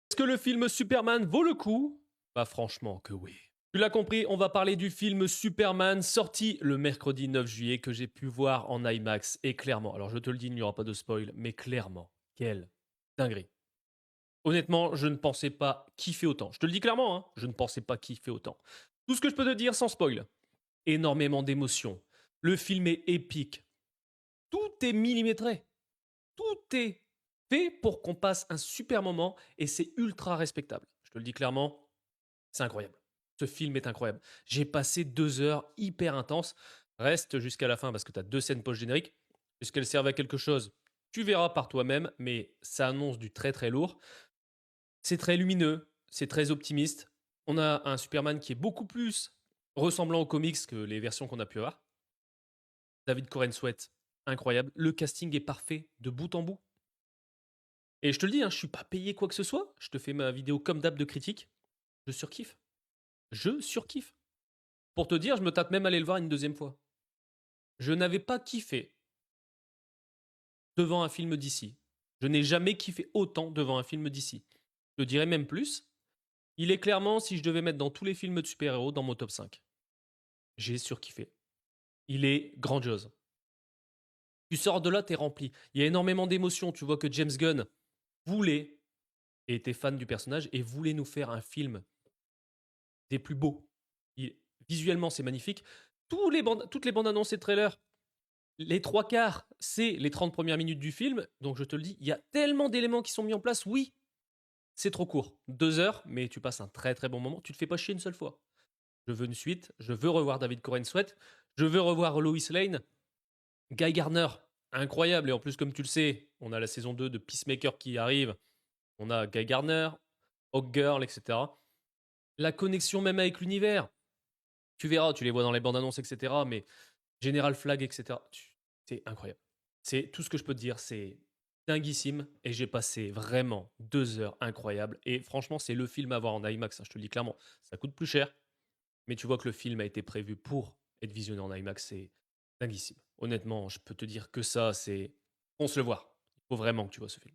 Est-ce que le film Superman vaut le coup? Bah franchement que oui. Tu l'as compris, on va parler du film Superman sorti le mercredi 9 juillet que j'ai pu voir en IMAX et clairement, alors je te le dis, il n'y aura pas de spoil, mais clairement, quelle dinguerie. Honnêtement, je ne pensais pas kiffer autant. Je te le dis clairement, hein, je ne pensais pas kiffer autant. Tout ce que je peux te dire sans spoil, énormément d'émotions. Le film est épique. Tout est millimétré. Tout est fait pour qu'on passe un super moment et c'est ultra respectable. Je te le dis clairement, c'est incroyable. Ce film est incroyable. J'ai passé 2 heures hyper intenses. Reste jusqu'à la fin parce que tu as 2 scènes post-génériques. Est-ce qu'elles servent à quelque chose? Tu verras par toi-même, mais ça annonce du très très lourd. C'est très lumineux, c'est très optimiste. On a un Superman qui est beaucoup plus ressemblant aux comics que les versions qu'on a pu avoir. David Corenswet, incroyable. Le casting est parfait de bout en bout. Et je te le dis, hein, je suis pas payé quoi que ce soit. Je te fais ma vidéo comme d'hab de critique. Je surkiffe. Je surkiffe. Pour te dire, je me tâte même à aller le voir une deuxième fois. Je n'avais pas kiffé devant un film d'ici. Je n'ai jamais kiffé autant devant un film d'ici. Je dirais même plus. Il est clairement, si je devais mettre dans tous les films de super-héros, dans mon top 5. J'ai surkiffé. Il est grandiose. Tu sors de là, t'es rempli. Il y a énormément d'émotions. Tu vois que James Gunn voulait, et était fan du personnage, et voulait nous faire un film des plus beaux. Visuellement, c'est magnifique. Toutes les bandes annonces et trailers, les trois quarts, c'est les 30 premières minutes du film. Donc je te le dis, il y a tellement d'éléments qui sont mis en place. Oui, c'est trop court. 2 heures, mais tu passes un très très bon moment. Tu te fais pas chier une seule fois. Je veux une suite. Je veux revoir David Corenswet. Je veux revoir Lois Lane. Guy Gardner, incroyable. Et en plus, comme tu le sais, on a la saison 2 de Peacemaker qui arrive. On a Guy Gardner, Hawkgirl, etc. La connexion même avec l'univers. Tu verras, tu les vois dans les bandes annonces, etc. Mais General Flag, etc. C'est incroyable. C'est tout ce que je peux te dire, c'est dinguissime. Et j'ai passé vraiment 2 heures incroyables. Et franchement, c'est le film à voir en IMAX, hein, je te le dis clairement. Ça coûte plus cher, mais tu vois que le film a été prévu pour être visionné en IMAX. C'est dinguissime. Honnêtement, je peux te dire que ça, c'est... On se le voir. Il faut vraiment que tu vois ce film.